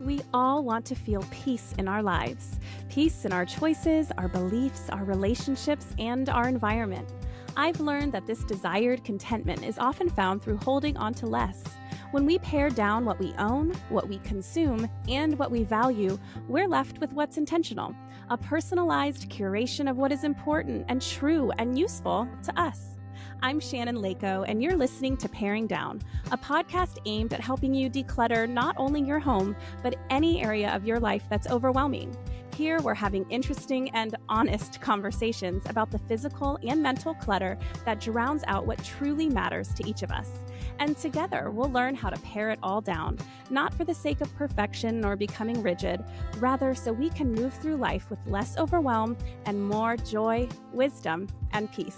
We all want to feel peace in our lives. Peace in our choices, our beliefs, our relationships, and our environment. I've learned that this desired contentment is often found through holding on to less. When we pare down what we own, what we consume, and what we value, we're left with what's intentional, a personalized curation of what is important and true and useful to us. I'm Shannon Leyko, and you're listening to Paring Down, a podcast aimed at helping you declutter not only your home, but any area of your life that's overwhelming. Here, we're having interesting and honest conversations about the physical and mental clutter that drowns out what truly matters to each of us. And together, we'll learn how to pare it all down, not for the sake of perfection or becoming rigid, rather so we can move through life with less overwhelm and more joy, wisdom, and peace.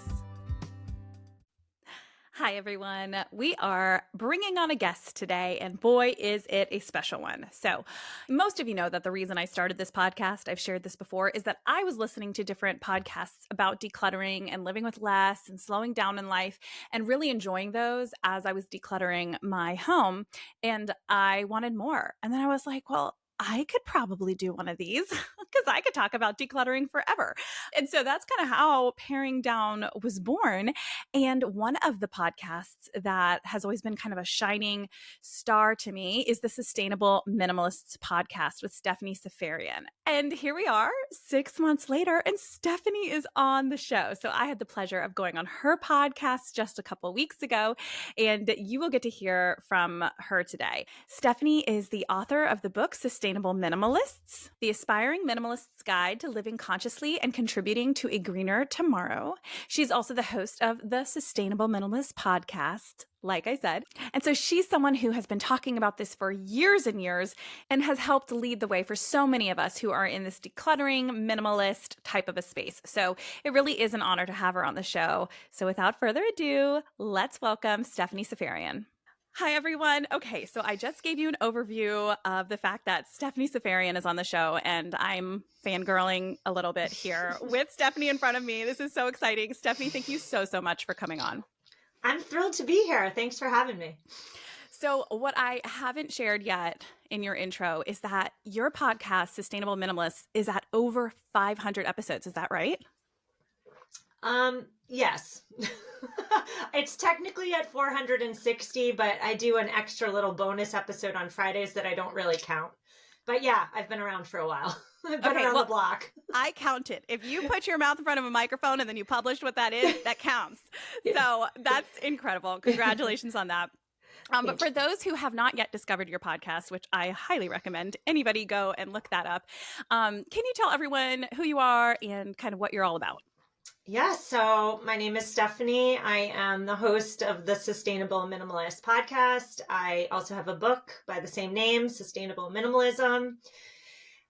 Hi, everyone. We are bringing on a guest today, and boy, is it a special one. So most of you know that the reason I started this podcast, I've shared this before, is that I was listening to different podcasts about decluttering and living with less and slowing down in life and really enjoying those as I was decluttering my home. And I wanted more. And then I was like, well, I could probably do one of these because I could talk about decluttering forever. And so that's kind of how Paring Down was born. And one of the podcasts that has always been kind of a shining star to me is the Sustainable Minimalists podcast with Stephanie Seferian. And here we are 6 months later, and Stephanie is on the show. So I had the pleasure of going on her podcast just a couple of weeks ago, and you will get to hear from her today. Stephanie is the author of the book Sustainable Minimalists, The Aspiring Minimalist's Guide to Living Consciously and Contributing to a Greener Tomorrow. She's also the host of the Sustainable Minimalist podcast, like I said. And so she's someone who has been talking about this for years and years and has helped lead the way for so many of us who are in this decluttering, minimalist type of a space. So it really is an honor to have her on the show. So without further ado, let's welcome Stephanie Seferian. Hi, everyone. Okay, so I just gave you an overview of the fact that Stephanie Seferian is on the show, and I'm fangirling a little bit here with Stephanie in front of me. This is so exciting. Stephanie, thank you so much for coming on. I'm thrilled to be here. Thanks for having me. So what I haven't shared yet in your intro is that your podcast, Sustainable Minimalists, is at over 500 episodes. Is that right? Yes. It's technically at 460, but I do an extra little bonus episode on Fridays that I don't really count. But yeah, I've been around for a while. I've been around the block. I count it. If you put your mouth in front of a microphone and then you published what that is, that counts. Yeah. So that's incredible. Congratulations on that. But for those who have not yet discovered your podcast, which I highly recommend anybody go and look that up, can you tell everyone who you are and kind of what you're all about? Yeah, so my name is Stephanie. I am the host of the Sustainable Minimalist podcast. I also have a book by the same name, Sustainable Minimalism.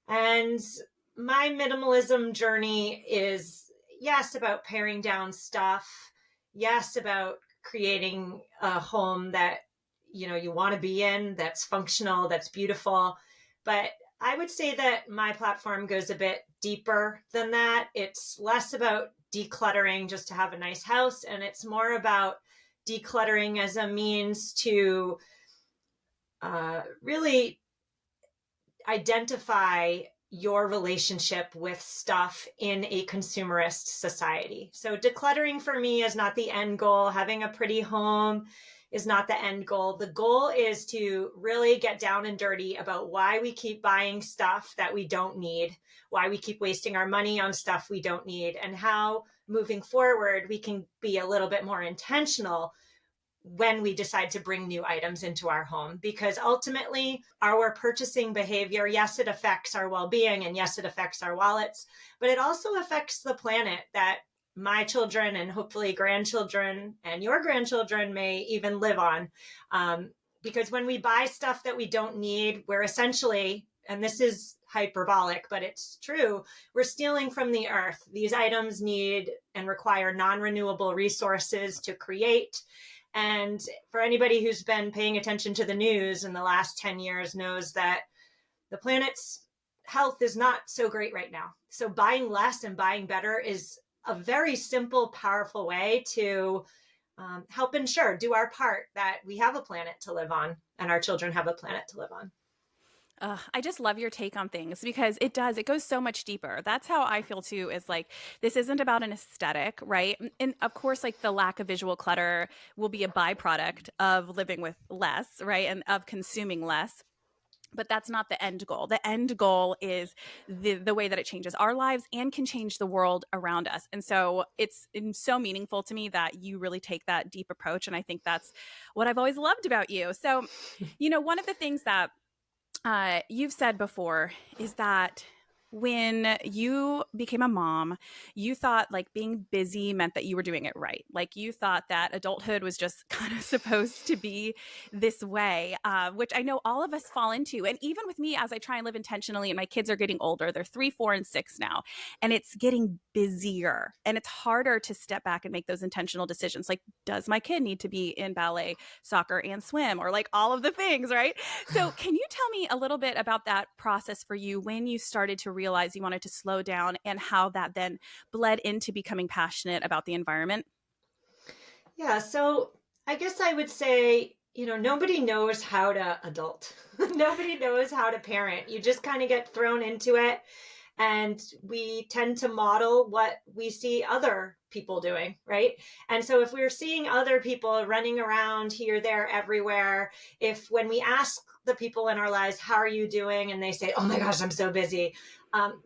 And my minimalism journey is, yes, about paring down stuff. Yes, about creating a home that, you want to be in, that's functional, that's beautiful. But I would say that my platform goes a bit deeper than that. It's less about decluttering just to have a nice house, and it's more about decluttering as a means to really identify your relationship with stuff in a consumerist society. So decluttering for me is not the end goal. Having a pretty home is not the end goal. The goal is to really get down and dirty about why we keep buying stuff that we don't need, why we keep wasting our money on stuff we don't need, and how moving forward we can be a little bit more intentional when we decide to bring new items into our home. Because ultimately, our purchasing behavior, yes, it affects our well-being, and yes, it affects our wallets, but it also affects the planet that my children and hopefully grandchildren and your grandchildren may even live on. Because when we buy stuff that we don't need, we're essentially, and this is hyperbolic, but it's true, we're stealing from the earth. These items need and require non-renewable resources to create. And for anybody who's been paying attention to the news in the last 10 years knows that the planet's health is not so great right now. So buying less and buying better is a very simple, powerful way to help ensure, do our part, that we have a planet to live on and our children have a planet to live on. I just love your take on things because it goes so much deeper. That's how I feel too, is like, this isn't about an aesthetic, right? And of course, like the lack of visual clutter will be a byproduct of living with less, right? And of consuming less. But that's not the end goal. The end goal is the way that it changes our lives and can change the world around us. And so it's so meaningful to me that you really take that deep approach. And I think that's what I've always loved about you. So, one of the things that you've said before is that when you became a mom, you thought like being busy meant that you were doing it right. Like you thought that adulthood was just kind of supposed to be this way, which I know all of us fall into. And even with me, as I try and live intentionally, and my kids are getting older, they're 3, 4, and 6 now, and it's getting busier and it's harder to step back and make those intentional decisions. Like, does my kid need to be in ballet, soccer, and swim, or like all of the things, right? So can you tell me a little bit about that process for you when you started to realize you wanted to slow down and how that then bled into becoming passionate about the environment? Yeah, so I guess I would say, nobody knows how to adult. Nobody knows how to parent. You just kind of get thrown into it. And we tend to model what we see other people doing, right? And so if we're seeing other people running around here, there, everywhere, if when we ask the people in our lives, how are you doing? And they say, oh my gosh, I'm so busy.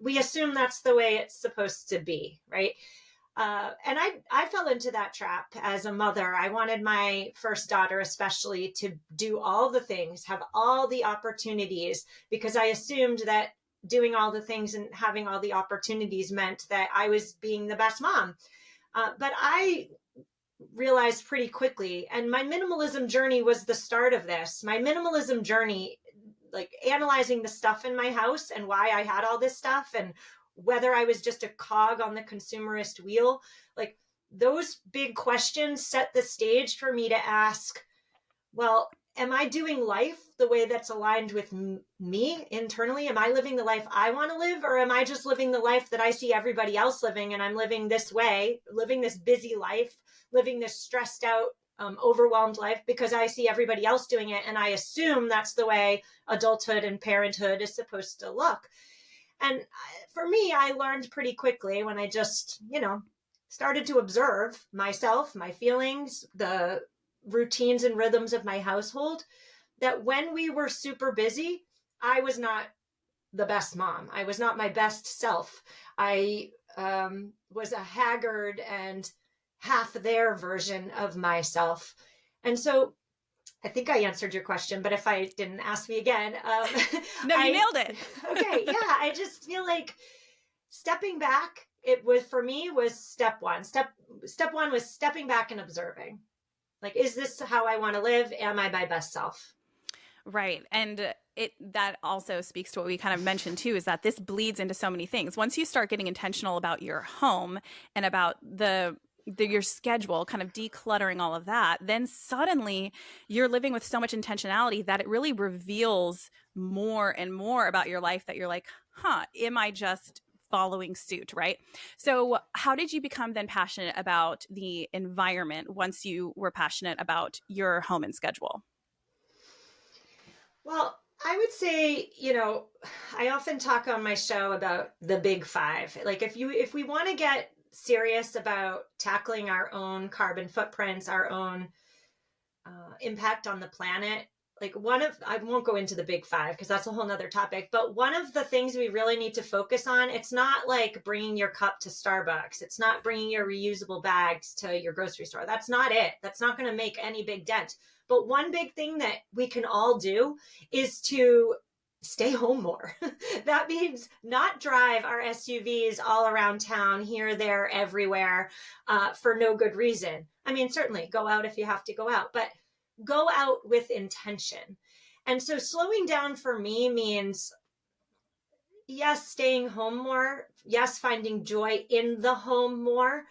We assume that's the way it's supposed to be, right? And I fell into that trap as a mother. I wanted my first daughter, especially, to do all the things, have all the opportunities, because I assumed that doing all the things and having all the opportunities meant that I was being the best mom. But I realized pretty quickly, and my minimalism journey was the start of this. My minimalism journey, like analyzing the stuff in my house and why I had all this stuff and whether I was just a cog on the consumerist wheel, like those big questions set the stage for me to ask, well, am I doing life the way that's aligned with me internally? Am I living the life I want to live? Or am I just living the life that I see everybody else living, and I'm living this way, living this busy life, living this stressed out, overwhelmed life because I see everybody else doing it. And I assume that's the way adulthood and parenthood is supposed to look. And for me, I learned pretty quickly when I just, started to observe myself, my feelings, the routines and rhythms of my household, that when we were super busy, I was not the best mom. I was not my best self. I was a haggard and half there version of myself. And so I think I answered your question, but if I didn't, ask me again. No, you nailed it. Okay. Yeah. I just feel like stepping back, it was, for me, was step one. Step one was stepping back and observing. Like, is this how I want to live? Am I my best self? Right. And that also speaks to what we kind of mentioned too, is that this bleeds into so many things. Once you start getting intentional about your home and about your schedule, kind of decluttering all of that, then suddenly you're living with so much intentionality that it really reveals more and more about your life, that you're like, am I just following suit, right? So how did you become then passionate about the environment once you were passionate about your home and schedule? Well, I would say, I often talk on my show about the big 5. Like if we want to get serious about tackling our own carbon footprints, our own impact on the planet, like I won't go into the big 5 because that's a whole nother topic, but one of the things we really need to focus on, it's not like bringing your cup to Starbucks. It's not bringing your reusable bags to your grocery store. That's not it. That's not going to make any big dent. But one big thing that we can all do is to stay home more. That means not drive our SUVs all around town, here, there, everywhere, for no good reason. I mean, certainly go out if you have to go out, but go out with intention. And so slowing down for me means, yes, staying home more. Yes, finding joy in the home more,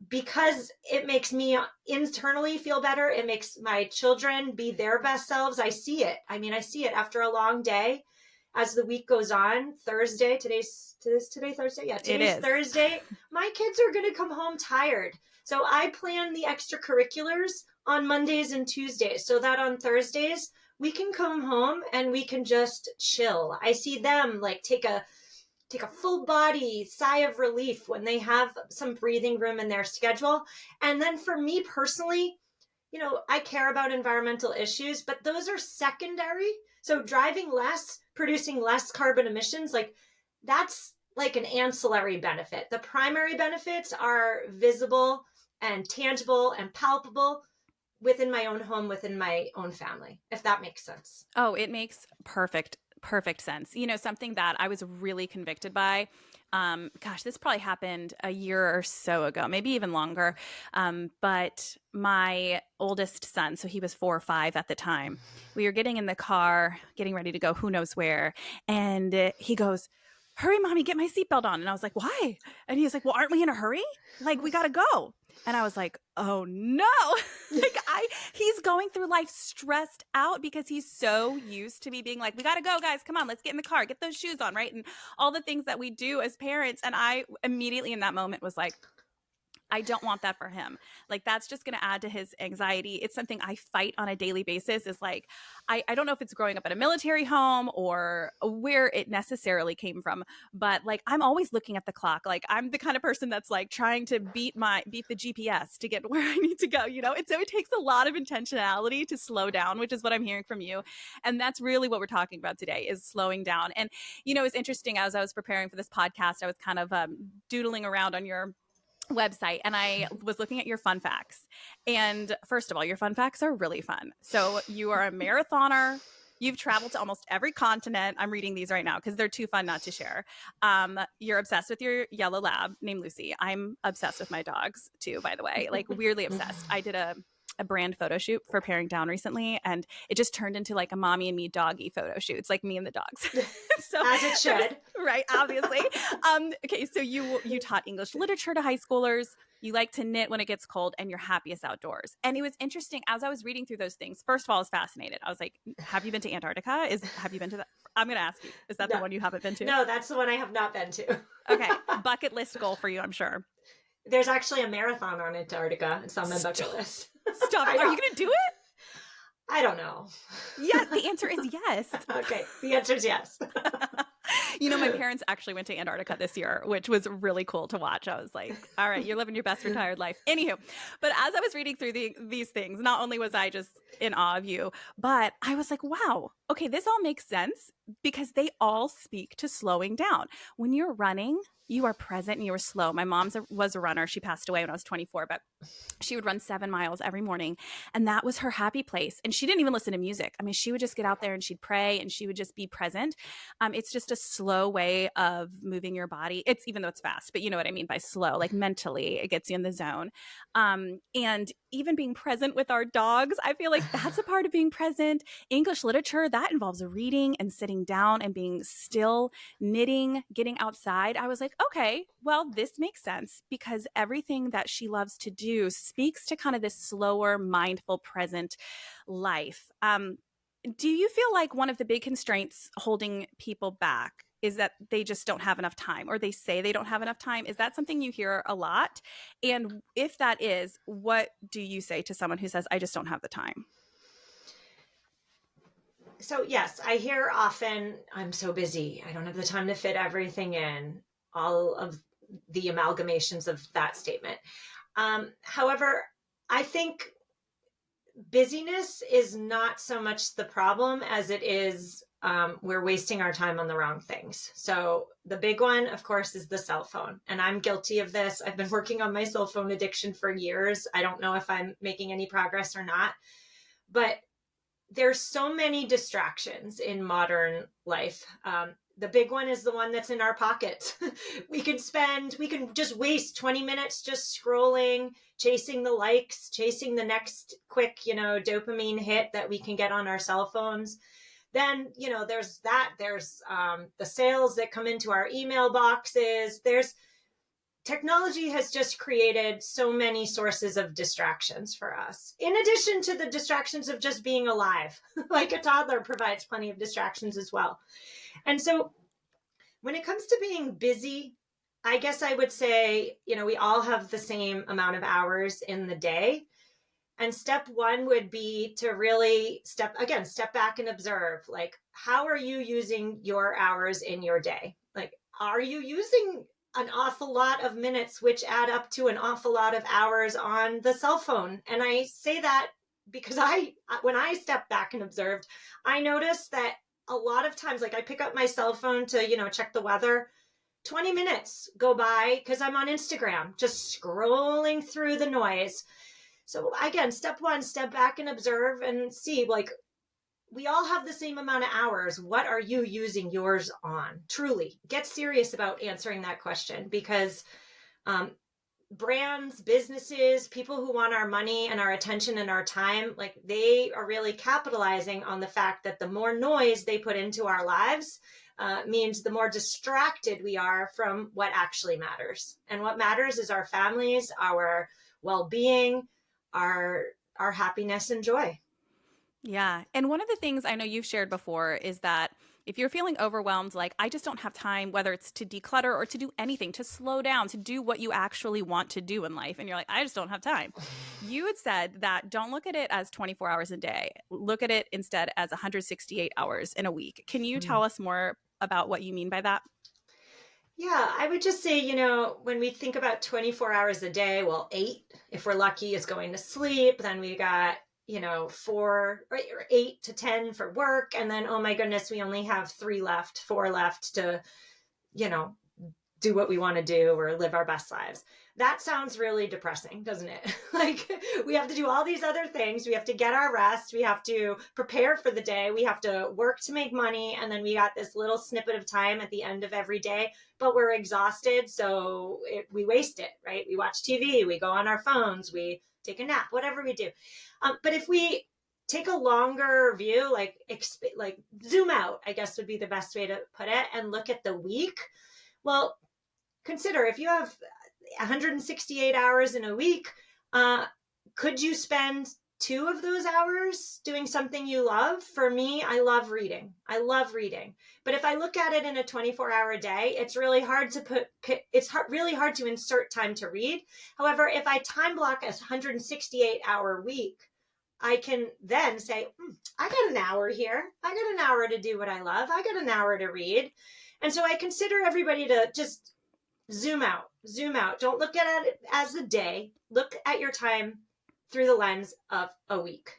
because it makes me internally feel better. It makes my children be their best selves. I see it. I mean, I see it after a long day as the week goes on. Today Thursday? Yeah, today's Thursday. My kids are going to come home tired. So I plan the extracurriculars on Mondays and Tuesdays so that on Thursdays, we can come home and we can just chill. I see them like take a full body sigh of relief when they have some breathing room in their schedule. And then for me personally, I care about environmental issues, but those are secondary. So driving less, producing less carbon emissions, like that's like an ancillary benefit. The primary benefits are visible and tangible and palpable within my own home, within my own family, if that makes sense. Oh, it makes perfect sense. Something that I was really convicted by. Gosh, this probably happened a year or so ago, maybe even longer. But my oldest son, so he was 4 or 5 at the time, we were getting in the car, getting ready to go who knows where. And he goes, "Hurry, mommy, get my seatbelt on." And I was like, "Why?" And he's like, "Well, aren't we in a hurry? Like, we got to go." And I was like, "Oh no." He's going through life stressed out because he's so used to me being like, "We got to go, guys. Come on, let's get in the car, get those shoes on," right? And all the things that we do as parents. And I immediately in that moment was like, I don't want that for him. Like, that's just going to add to his anxiety. It's something I fight on a daily basis. Is like, I don't know if it's growing up in a military home or where it necessarily came from, but like, I'm always looking at the clock. Like, I'm the kind of person that's like trying to beat the GPS to get where I need to go, And so it takes a lot of intentionality to slow down, which is what I'm hearing from you. And that's really what we're talking about today, is slowing down. And, it's interesting, as I was preparing for this podcast, I was kind of doodling around on your website and I was looking at your fun facts. And first of all, your fun facts are really fun. So you are a marathoner. You've traveled to almost every continent. I'm reading these right now because they're too fun not to share. You're obsessed with your yellow lab named Lucy. I'm obsessed with my dogs too, by the way, like weirdly obsessed. I did a brand photo shoot for Paring Down recently, and it just turned into like a mommy and me doggy photo shoot. It's like me and the dogs. So as it should. Right, obviously. Okay, so you taught English literature to high schoolers. You like to knit when it gets cold, and you're happiest outdoors. And it was interesting as I was reading through those things. First of all, I was fascinated. I was like, "Have you been to Antarctica? Have you been to that?" I'm going to ask you. Is that the one you haven't been to? No, that's the one I have not been to. Okay, bucket list goal for you, I'm sure. There's actually a marathon on Antarctica. It's on my bucket list. Stop it. Are you going to do it? I don't know. Yes, the answer is yes. Okay, the answer is yes. My parents actually went to Antarctica this year, which was really cool to watch. I was like, all right, you're living your best retired life. Anywho, but as I was reading through these things, not only was I just in awe of you, but I was like, wow, okay, this all makes sense because they all speak to slowing down. When you're running, you are present and you are slow. My mom was a runner. She passed away when I was 24, but she would run 7 miles every morning. And that was her happy place. And she didn't even listen to music. I mean, she would just get out there and she'd pray and she would just be present. It's just a slow way of moving your body. It's, even though it's fast, but you know what I mean by slow, like mentally it gets you in the zone. And even being present with our dogs, I feel like that's a part of being present. English literature, that involves reading and sitting down and being still, knitting, getting outside. I was like, okay, well, this makes sense because everything that she loves to do speaks to kind of this slower, mindful, present life. Do you feel like one of the big constraints holding people back is that they just don't have enough time, or they say they don't have enough time? Is that something you hear a lot? And if that is, what do you say to someone who says, I just don't have the time? So yes, I hear often, I'm so busy. I don't have the time to fit everything in. All of the amalgamations of that statement. However, I think busyness is not so much the problem as it is we're wasting our time on the wrong things. So the big one, of course, is the cell phone. And I'm guilty of this. I've been working on my cell phone addiction for years. I don't know if I'm making any progress or not, but there's so many distractions in modern life. The big one is the one that's in our pockets. we can just waste 20 minutes just scrolling, chasing the likes, chasing the next quick, dopamine hit that we can get on our cell phones. Then, there's the sales that come into our email boxes. Technology has just created so many sources of distractions for us. In addition to the distractions of just being alive, like a toddler provides plenty of distractions as well. And so when it comes to being busy, I guess I would say, we all have the same amount of hours in the day. And step one would be to really step back and observe, like, how are you using your hours in your day? Like, are you using an awful lot of minutes, which add up to an awful lot of hours on the cell phone? And I say that because when I stepped back and observed, I noticed that a lot of times, like, I pick up my cell phone to, check the weather. 20 minutes go by because I'm on Instagram, just scrolling through the noise. So again, step one, step back and observe and see, like, we all have the same amount of hours. What are you using yours on? Truly get serious about answering that question, because brands, businesses, people who want our money and our attention and our time, like, they are really capitalizing on the fact that the more noise they put into our lives means the more distracted we are from what actually matters. And what matters is our families, our well-being, our happiness and joy. Yeah. And one of the things I know you've shared before is that if you're feeling overwhelmed, like, I just don't have time, whether it's to declutter or to do anything, to slow down, to do what you actually want to do in life, and you're like, I just don't have time. You had said that don't look at it as 24 hours a day. Look at it instead as 168 hours in a week. Can you tell us more about what you mean by that? Yeah, I would just say, when we think about 24 hours a day, well, 8, if we're lucky, is going to sleep. Then we got, 4 or 8 to 10 for work. And then, oh my goodness, we only have 4 left to, you know, do what we want to do or live our best lives. That sounds really depressing, doesn't it? Like, we have to do all these other things. We have to get our rest. We have to prepare for the day. We have to work to make money. And then we got this little snippet of time at the end of every day, but we're exhausted. So we waste it, right? We watch TV, we go on our phones, we take a nap, whatever we do. But if we take a longer view, like zoom out, I guess would be the best way to put it, and look at the week. Well, consider if you have 168 hours in a week, could you spend 2 of those hours doing something you love? For me, I love reading. But if I look at it in a 24-hour day, it's really hard to really hard to insert time to read. However, if I time block a 168-hour week, I can then say, I got an hour here. I got an hour to do what I love. I got an hour to read. And so I consider everybody to just zoom out. Don't look at it as a day. Look at your time through the lens of a week.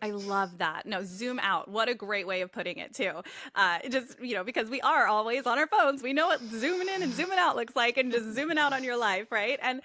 I love that. No, zoom out. What a great way of putting it too. Just, because we are always on our phones, we know what zooming in and zooming out looks like, and just zooming out on your life, right? And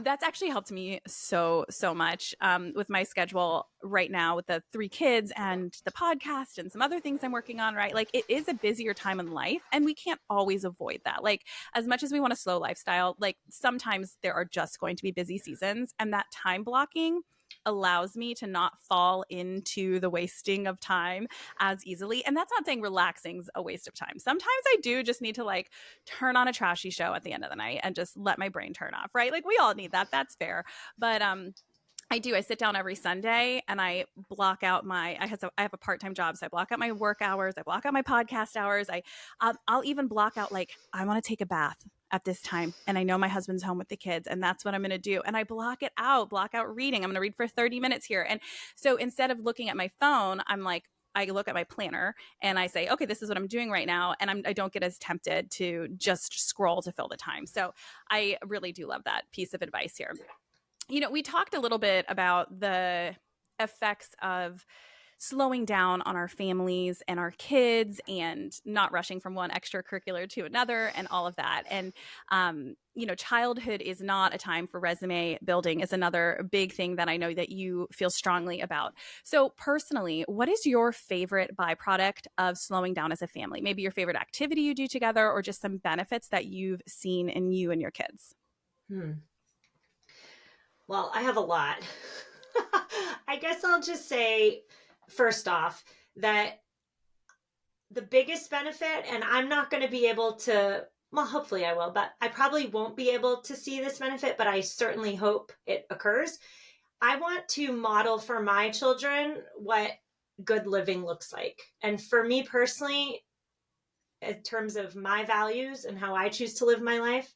that's actually helped me so much with my schedule right now with the 3 kids and the podcast and some other things I'm working on, right? Like, it is a busier time in life, and we can't always avoid that. Like, as much as we want a slow lifestyle, like, sometimes there are just going to be busy seasons, and that time blocking allows me to not fall into the wasting of time as easily. And that's not saying relaxing's a waste of time. Sometimes I do just need to, like, turn on a trashy show at the end of the night and just let my brain turn off, right? Like, we all need that. That's fair. But I sit down every Sunday and I block out I have a part-time job. So I block out my work hours. I block out my podcast hours. I'll even block out, like, I want to take a bath at this time, and I know my husband's home with the kids, and that's what I'm going to do. And I block out reading. I'm going to read for 30 minutes here. And so instead of looking at my phone, I'm like, I look at my planner and I say, okay, this is what I'm doing right now. And I don't get as tempted to just scroll to fill the time. So I really do love that piece of advice here. We talked a little bit about the effects of slowing down on our families and our kids and not rushing from one extracurricular to another and all of that. And, childhood is not a time for resume building is another big thing that I know that you feel strongly about. So personally, what is your favorite byproduct of slowing down as a family? Maybe your favorite activity you do together, or just some benefits that you've seen in you and your kids? Well, I have a lot. I guess I'll just say, first off, that the biggest benefit, and I'm not going to be able to, well, hopefully I will, but I probably won't be able to see this benefit, but I certainly hope it occurs. I want to model for my children what good living looks like. And for me personally, in terms of my values and how I choose to live my life,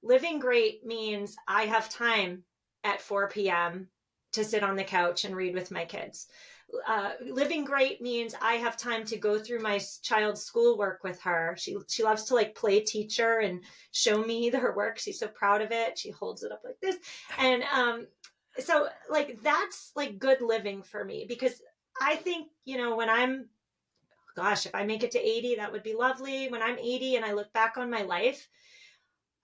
living great means I have time at 4 p.m. to sit on the couch and read with my kids. Living great means I have time to go through my child's schoolwork with her. She loves to like play teacher and show me her work. She's so proud of it. She holds it up like this. And so like that's like good living for me, because I think, you know, when I'm, gosh, if I make it to 80, that would be lovely. When I'm 80 and I look back on my life,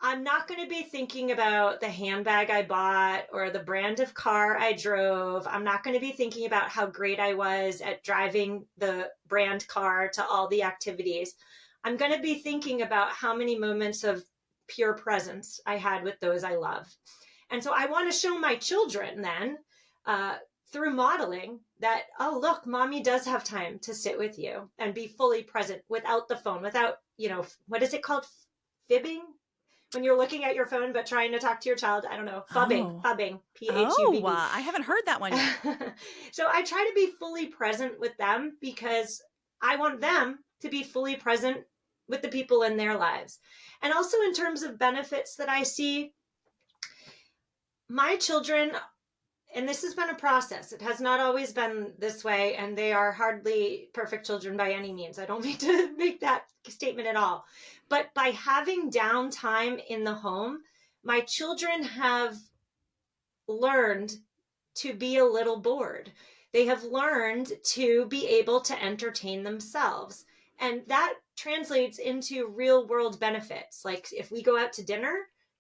I'm not going to be thinking about the handbag I bought or the brand of car I drove. I'm not going to be thinking about how great I was at driving the brand car to all the activities. I'm going to be thinking about how many moments of pure presence I had with those I love. And so I want to show my children then, through modeling, that, oh, look, mommy does have time to sit with you and be fully present without the phone, without, you know, what is it called? Fibbing? When you're looking at your phone but trying to talk to your child, I don't know, phubbing, P-H-U-B-B. I haven't heard that one yet. So I try to be fully present with them because I want them to be fully present with the people in their lives. And also in terms of benefits that I see, my children, and this has been a process, it has not always been this way, and they are hardly perfect children by any means. I don't mean to make that statement at all. But by having downtime in the home, my children have learned to be a little bored. They have learned to be able to entertain themselves. And that translates into real world benefits. Like if we go out to dinner,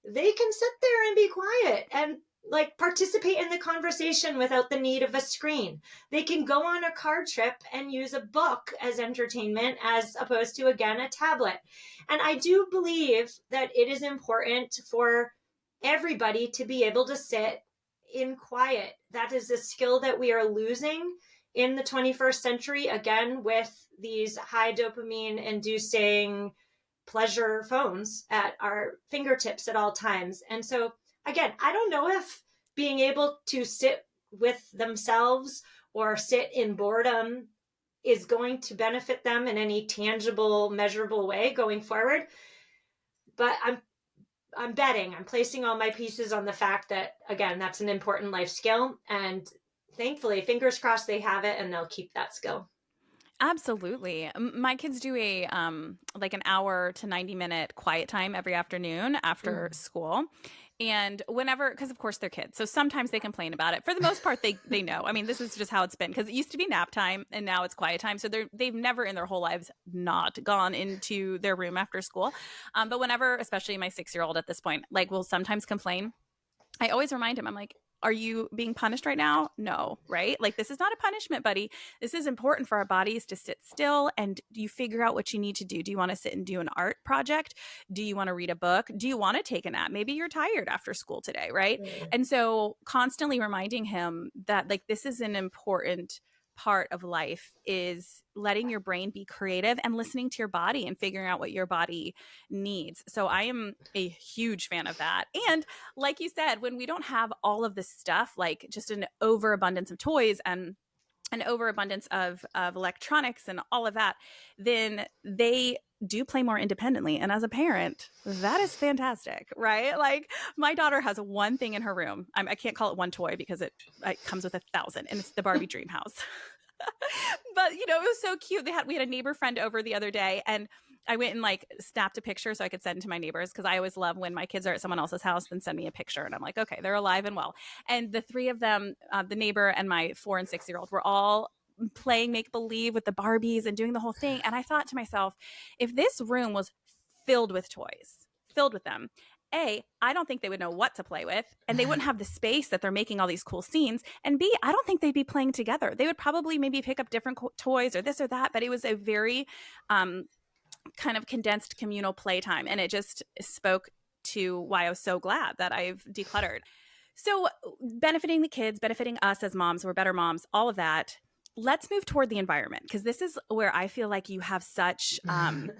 they can sit there and be quiet and like participate in the conversation without the need of a screen. They can go on a car trip and use a book as entertainment as opposed to, again, a tablet. And I do believe that it is important for everybody to be able to sit in quiet. That is a skill that we are losing in the 21st century, again, with these high dopamine inducing pleasure phones at our fingertips at all times. And so again, I don't know if being able to sit with themselves or sit in boredom is going to benefit them in any tangible, measurable way going forward. But I'm betting, I'm placing all my pieces on the fact that, again, that's an important life skill. And thankfully, fingers crossed, they have it and they'll keep that skill. Absolutely. My kids do a like an hour to 90-minute quiet time every afternoon after school. And whenever, because of course they're kids, so sometimes they complain about it. For the most part, they know. I mean, this is just how it's been, because it used to be nap time and now it's quiet time. So they've never in their whole lives not gone into their room after school. But whenever, especially my 6-year-old at this point, like will sometimes complain, I always remind him, I'm like, are you being punished right now? No, right? Like, this is not a punishment, buddy. This is important for our bodies to sit still and you figure out what you need to do. Do you want to sit and do an art project? Do you want to read a book? Do you want to take a nap? Maybe you're tired after school today, right? And so constantly reminding him that like this is an important part of life, is letting your brain be creative and listening to your body and figuring out what your body needs. So I am a huge fan of that. And like you said, when we don't have all of this stuff, like just an overabundance of toys and an overabundance of electronics and all of that, then they do play more independently. And as a parent, that is fantastic, right? Like my daughter has one thing in her room. I can't call it one toy because it comes with 1,000, and it's the Barbie dream house. But you know, it was so cute. We had a neighbor friend over the other day, and I went and like snapped a picture so I could send to my neighbors, because I always love when my kids are at someone else's house, then send me a picture. And I'm like, okay, they're alive and well. And the three of them, the neighbor and my 4 and 6-year-old, were all playing make-believe with the Barbies and doing the whole thing. And I thought to myself, if this room was filled with toys, filled with them, A, I don't think they would know what to play with, and they wouldn't have the space that they're making all these cool scenes. And B, I don't think they'd be playing together. They would probably maybe pick up different toys or this or that, but it was a very kind of condensed communal playtime. And it just spoke to why I was so glad that I've decluttered. So benefiting the kids, benefiting us as moms, we're better moms, all of that. Let's move toward the environment, because this is where I feel like you have such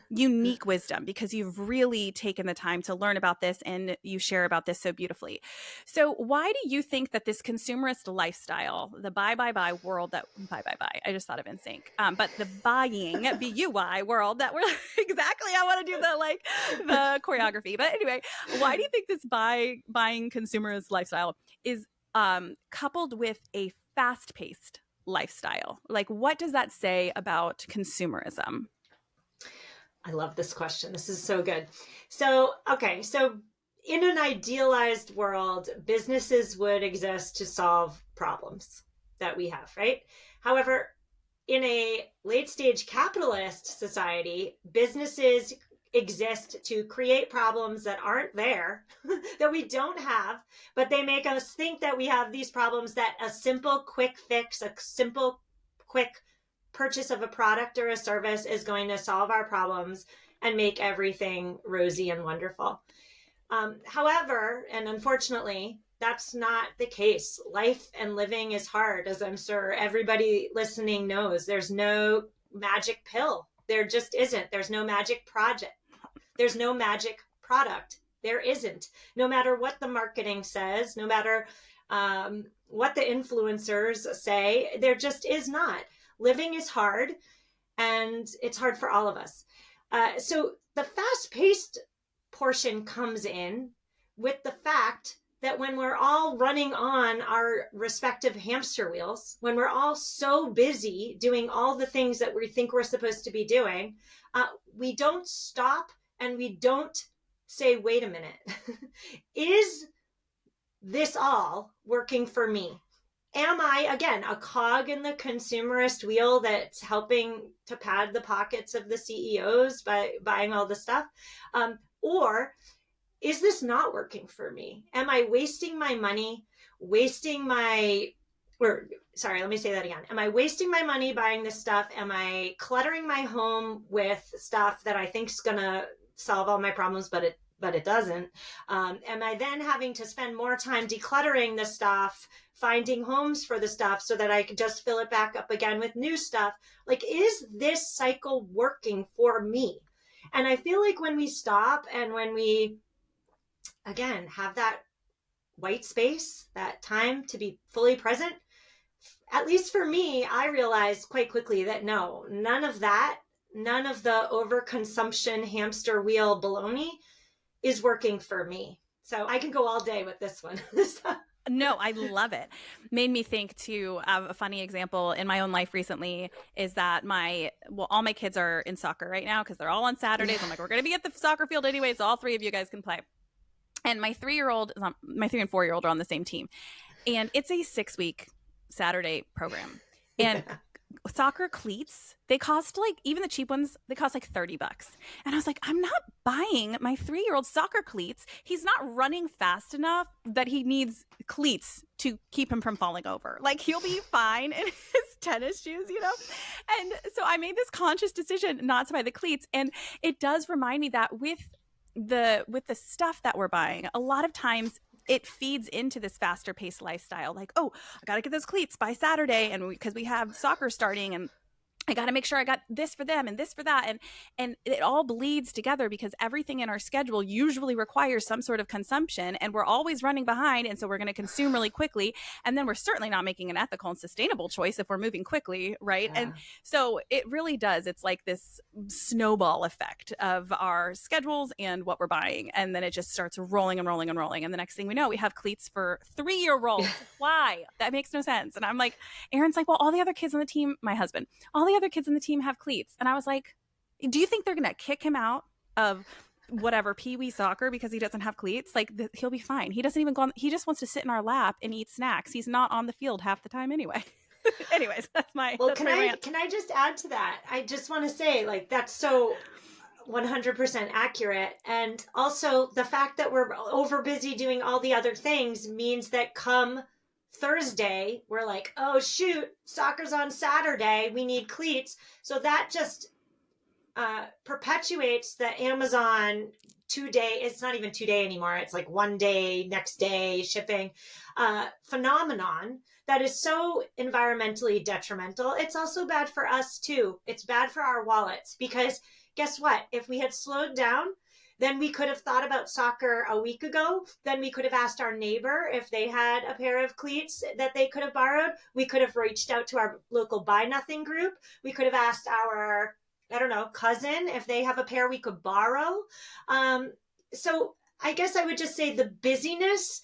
unique wisdom, because you've really taken the time to learn about this and you share about this so beautifully. So why do you think that this consumerist lifestyle, the buy world that I just thought of NSYNC, but the buying B-U-Y world that we're exactly, I want to do the choreography. But anyway, why do you think this buying consumerist lifestyle is coupled with a fast-paced lifestyle. Like, what does that say about consumerism? I love this question. This is so good. So, okay. So, in an idealized world, businesses would exist to solve problems that we have, right? However, in a late stage capitalist society, businesses exist to create problems that aren't there, that we don't have, but they make us think that we have these problems, that a simple, quick fix, a simple, quick purchase of a product or a service is going to solve our problems and make everything rosy and wonderful. However, and unfortunately, that's not the case. Life and living is hard, as I'm sure everybody listening knows. There's no magic pill. There just isn't. There's no magic project. There's no magic product. There isn't. No matter what the marketing says, no matter what the influencers say, there just is not. Living is hard, and it's hard for all of us. So the fast-paced portion comes in with the fact that when we're all running on our respective hamster wheels, when we're all so busy doing all the things that we think we're supposed to be doing, we don't stop and we don't say, wait a minute, is this all working for me? Am I, again, a cog in the consumerist wheel that's helping to pad the pockets of the CEOs by buying all the stuff? Or is this not working for me? Am I wasting my money, let me say that again. Am I wasting my money buying this stuff? Am I cluttering my home with stuff that I think is going to solve all my problems, but it doesn't? Am I then having to spend more time decluttering the stuff, finding homes for the stuff so that I can just fill it back up again with new stuff? Like, is this cycle working for me? And I feel like when we stop and when we, again, have that white space, that time to be fully present, at least for me, I realized quite quickly that no, none of that, none of the overconsumption hamster wheel baloney is working for me. So I can go all day with this one. No, I love it. Made me think too of a funny example in my own life recently is that all my kids are in soccer right now because they're all on Saturdays. I'm like, we're going to be at the soccer field anyway, so all three of you guys can play. And my 3 and 4-year-old are on the same team. And it's a 6-week Saturday program. And soccer cleats, they cost even the cheap ones, they cost $30. And I was like, I'm not buying my 3-year-old soccer cleats. He's not running fast enough that he needs cleats to keep him from falling over. He'll be fine in his tennis shoes, And so I made this conscious decision not to buy the cleats. And it does remind me that with the stuff that we're buying, a lot of times it feeds into this faster paced lifestyle. Like, oh, I got to get those cleats by Saturday. And because we have soccer starting and I got to make sure I got this for them and this for that. And it all bleeds together because everything in our schedule usually requires some sort of consumption and we're always running behind. And so we're going to consume really quickly. And then we're certainly not making an ethical and sustainable choice if we're moving quickly. Right. Yeah. And so it really does. It's like this snowball effect of our schedules and what we're buying. And then it just starts rolling and rolling and rolling. And the next thing we know, we have cleats for 3-year-olds. Why? That makes no sense. And I'm like, Aaron's like, well, all the other kids on the team, my husband, all the other kids on the team have cleats. And I was like, do you think they're going to kick him out of whatever Pee-wee soccer because he doesn't have cleats? He'll be fine. He doesn't even go on. He just wants to sit in our lap and eat snacks. He's not on the field half the time anyway. Anyways, that's my rant. Can I just add to that? I just want to say that's so 100% accurate. And also the fact that we're over busy doing all the other things means that come Thursday, we're like, oh shoot, soccer's on Saturday, we need cleats. So that just perpetuates the Amazon 2-day, it's not even 2-day anymore, it's like 1 day, next day shipping phenomenon that is so environmentally detrimental. It's also bad for us too. It's bad for our wallets because guess what? If we had slowed down, then we could have thought about soccer a week ago. Then we could have asked our neighbor if they had a pair of cleats that they could have borrowed. We could have reached out to our local Buy Nothing group. We could have asked our, cousin if they have a pair we could borrow. So I guess I would just say the busyness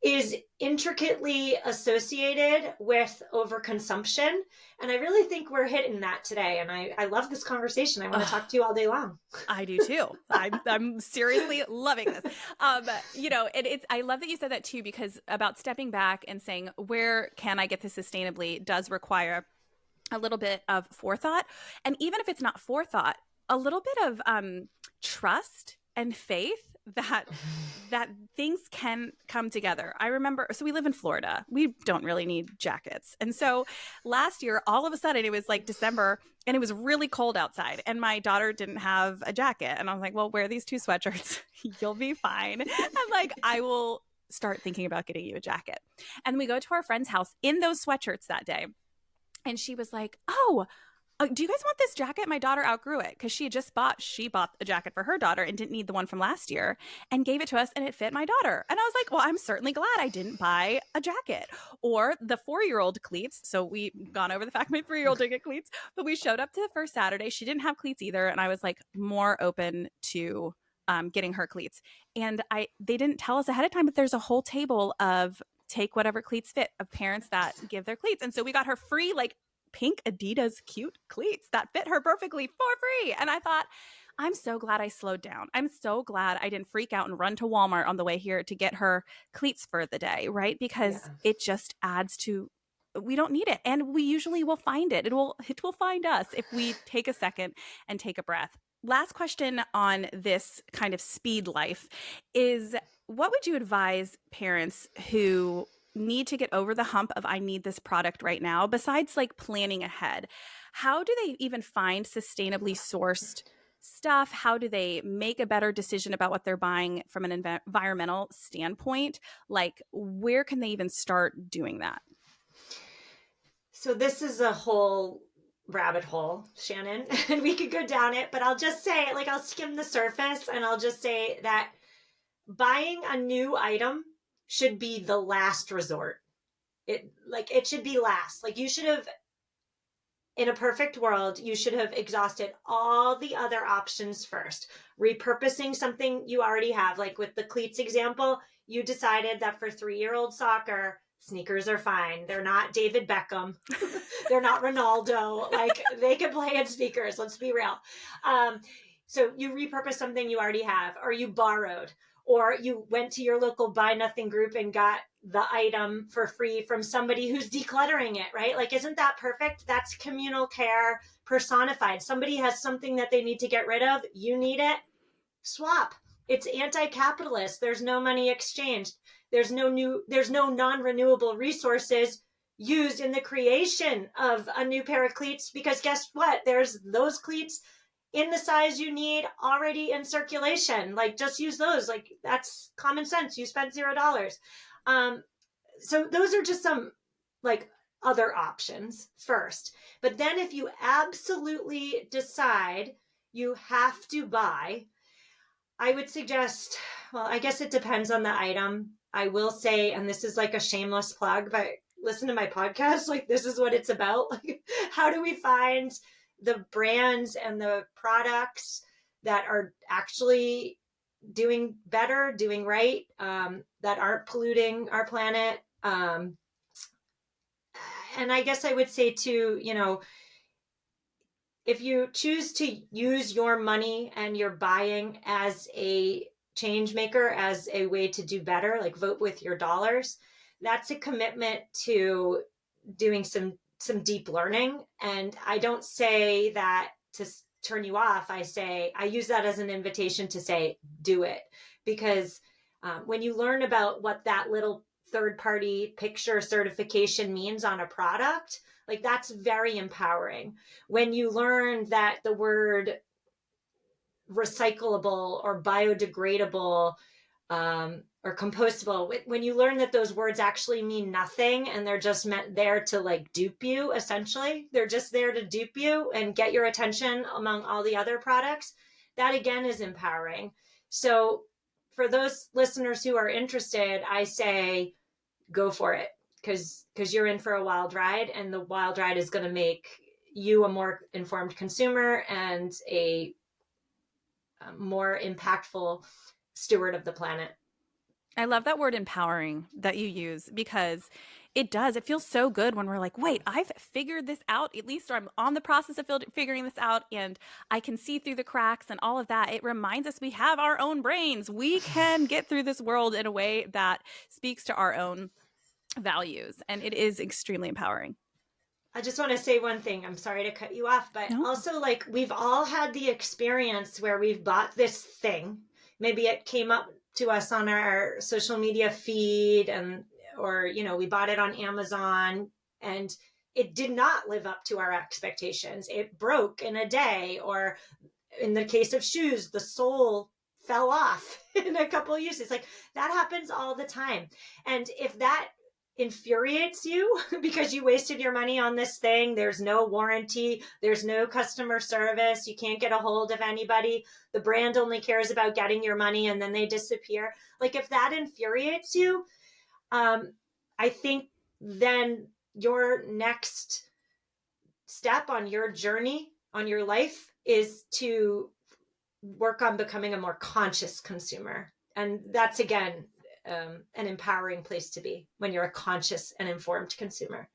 is intricately associated with overconsumption. And I really think we're hitting that today. And I love this conversation. I want to talk to you all day long. I do too. I'm seriously loving this. I love that you said that too, because about stepping back and saying, where can I get this sustainably does require a little bit of forethought. And even if it's not forethought, a little bit of trust and faith that things can come together. I remember, so we live in Florida. We don't really need jackets. And so last year, all of a sudden, it was like December and it was really cold outside. And my daughter didn't have a jacket. And I was like, well, wear these 2 sweatshirts. You'll be fine. I'm like, I will start thinking about getting you a jacket. And we go to our friend's house in those sweatshirts that day. And she was like, oh, do you guys want this jacket? My daughter outgrew it because she bought a jacket for her daughter and didn't need the one from last year and gave it to us and it fit my daughter. And I was like, well, I'm certainly glad I didn't buy a jacket. Or the 4-year-old cleats. So we've gone over the fact my 3-year-old didn't get cleats, but we showed up to the first Saturday. She didn't have cleats either. And I was like more open to getting her cleats. And they didn't tell us ahead of time, but there's a whole table of take whatever cleats fit of parents that give their cleats. And so we got her free, like, pink Adidas cute cleats that fit her perfectly for free. And I thought, I'm so glad I slowed down. I'm so glad I didn't freak out and run to Walmart on the way here to get her cleats for the day, right? Because it just adds to, we don't need it. And we usually will find it. It will find us if we take a second and take a breath. Last question on this kind of speed life is, what would you advise parents who need to get over the hump of I need this product right now, besides like planning ahead? How do they even find sustainably sourced stuff? How do they make a better decision about what they're buying from an environmental standpoint? Like, where can they even start doing that? So this is a whole rabbit hole, Shannon, and we could go down it, but I'll just say, like, I'll skim the surface and I'll just say that buying a new item should be the last resort. It should be last. Like, you should have, in a perfect world, you should have exhausted all the other options first. Repurposing something you already have, like with the cleats example, you decided that for 3-year-old soccer, sneakers are fine. They're not David Beckham. They're not Ronaldo. Like, they can play in sneakers. Let's be real. So you repurpose something you already have, or you borrowed, or you went to your local buy nothing group and got the item for free from somebody who's decluttering it, right? Like, isn't that perfect? That's communal care personified. Somebody has something that they need to get rid of. You need it. Swap. It's anti-capitalist. There's no money exchanged. There's no non-renewable resources used in the creation of a new pair of cleats, because guess what? There's those cleats in the size you need already in circulation. Like, just use those. Like, that's common sense. You spent $0. So those are just some, like, other options first. But then if you absolutely decide you have to buy, I would suggest, well, I guess it depends on the item. I will say, and this is like a shameless plug, but listen to my podcast. Like, this is what it's about. Like, how do we find the brands and the products that are actually doing better, doing right, that aren't polluting our planet? And I guess I would say too, if you choose to use your money and your buying as a change maker, as a way to do better, like vote with your dollars, that's a commitment to doing some deep learning. And I don't say that to turn you off. I use that as an invitation to say, do it. Because when you learn about what that little third-party picture certification means on a product, like, that's very empowering. When you learn that the word recyclable or biodegradable or compostable, when you learn that those words actually mean nothing and they're just meant there to, like, dupe you, essentially, they're just there to dupe you and get your attention among all the other products, that again is empowering. So for those listeners who are interested, I say go for it, because you're in for a wild ride, and the wild ride is going to make you a more informed consumer and a more impactful steward of the planet. I love that word empowering that you use because it does. It feels so good when we're like, wait, I've figured this out, at least, or I'm on the process of figuring this out, and I can see through the cracks and all of that. It reminds us we have our own brains. We can get through this world in a way that speaks to our own values. And it is extremely empowering. I just want to say one thing. I'm sorry to cut you off, but No. also, like, we've all had the experience where we've bought this thing. Maybe it came up to us on our social media feed, and or we bought it on Amazon, and it did not live up to our expectations. It broke in a day, or in the case of shoes, the sole fell off in a couple of uses. Like, that happens all the time. And if that infuriates you because you wasted your money on this thing, there's no warranty, there's no customer service, you can't get a hold of anybody, the brand only cares about getting your money and then they disappear. Like, if that infuriates you, I think then your next step on your journey, on your life, is to work on becoming a more conscious consumer. And that's, again, an empowering place to be when you're a conscious and informed consumer.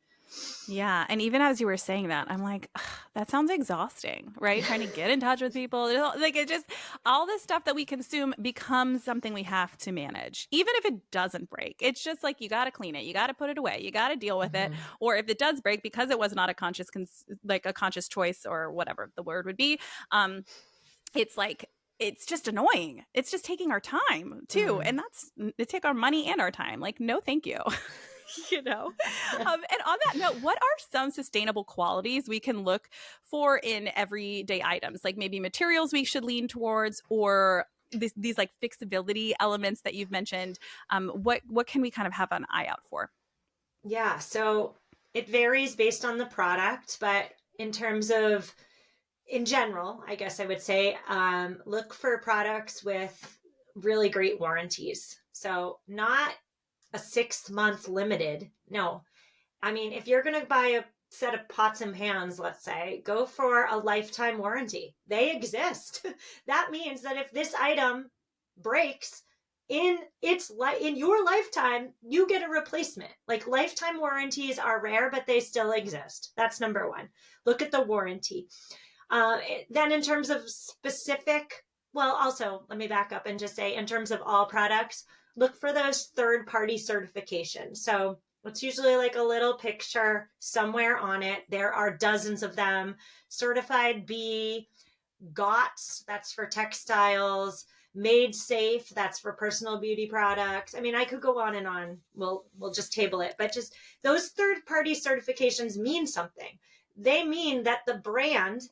Yeah. And even as you were saying that, I'm like, that sounds exhausting, right? Trying to get in touch with people. Like, it just, all this stuff that we consume becomes something we have to manage, even if it doesn't break. It's just like, you got to clean it. You got to put it away. You got to deal with it. Or if it does break, because it was not a conscious, like a conscious choice or whatever the word would be, it's like, it's just annoying. It's just taking our time too. And it take our money and our time. Like, no, thank you. And on that note, what are some sustainable qualities we can look for in everyday items? Like maybe materials we should lean towards, or these like fixability elements that you've mentioned. What can we kind of have an eye out for? Yeah. So it varies based on the product, but in general, I guess I would say, look for products with really great warranties. So not a 6-month limited. No. I mean, if you're going to buy a set of pots and pans, let's say, go for a lifetime warranty. They exist. That means that if this item breaks in your lifetime, you get a replacement. Like, lifetime warranties are rare, but they still exist. That's number one. Look at the warranty. Then in terms of also let me back up and just say, in terms of all products, look for those third-party certifications. So it's usually like a little picture somewhere on it. There are dozens of them. Certified B, GOTS, that's for textiles. Made Safe, that's for personal beauty products. I mean, I could go on and on. We'll just table it. But just those third-party certifications mean something. They mean that the brand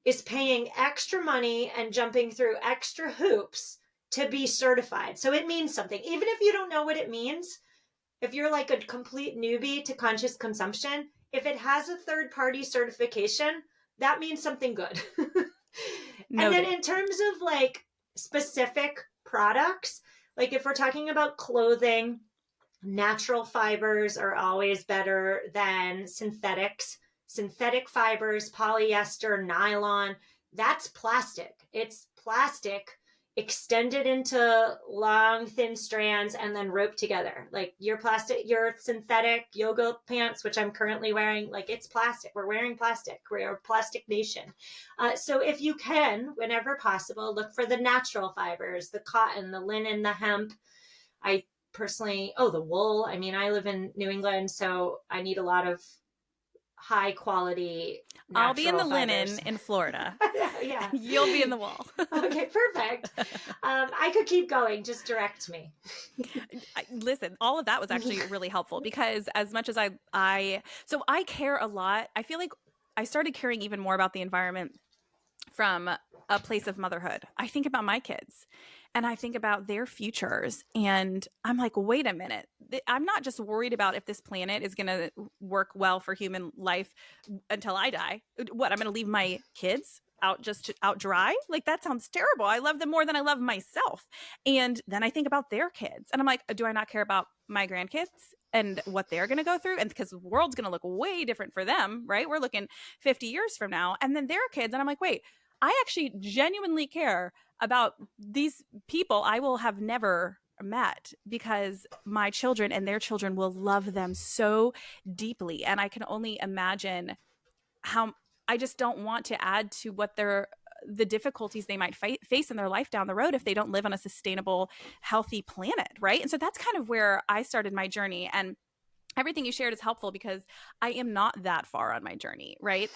is paying extra money and jumping through extra hoops to be certified. So it means something. Even if you don't know what it means, if you're like a complete newbie to conscious consumption, if it has a third-party certification, that means something good. And then in terms of like specific products, like if we're talking about clothing, natural fibers are always better than synthetics. Synthetic fibers, polyester, nylon, that's plastic. It's plastic extended into long, thin strands and then roped together. Like your synthetic yoga pants, which I'm currently wearing, like, it's plastic. We're wearing plastic. We're a plastic nation. So if you can, whenever possible, look for the natural fibers, the cotton, the linen, the hemp. I personally, the wool. I mean, I live in New England, so I need a lot of high quality natural I'll be in the fibers. Linen in Florida. Yeah. You'll be in the wool. Okay, perfect. I could keep going. Just direct me. Listen, all of that was actually really helpful, because as much as I care a lot. I feel like I started caring even more about the environment from a place of motherhood. I think about my kids and I think about their futures, and I'm like, wait a minute. I'm not just worried about if this planet is going to work well for human life until I die. What, I'm going to leave my kids out dry? Like, that sounds terrible. I love them more than I love myself. And then I think about their kids and I'm like, do I not care about my grandkids and what they're going to go through? And because the world's going to look way different for them, right? We're looking 50 years from now, and then their kids. And I'm like, wait, I actually genuinely care about these people I will have never met, because my children and their children will love them so deeply. And I can only imagine how I just don't want to add to what the difficulties they might face in their life down the road if they don't live on a sustainable, healthy planet, right? And so that's kind of where I started my journey. And everything you shared is helpful because I am not that far on my journey, right?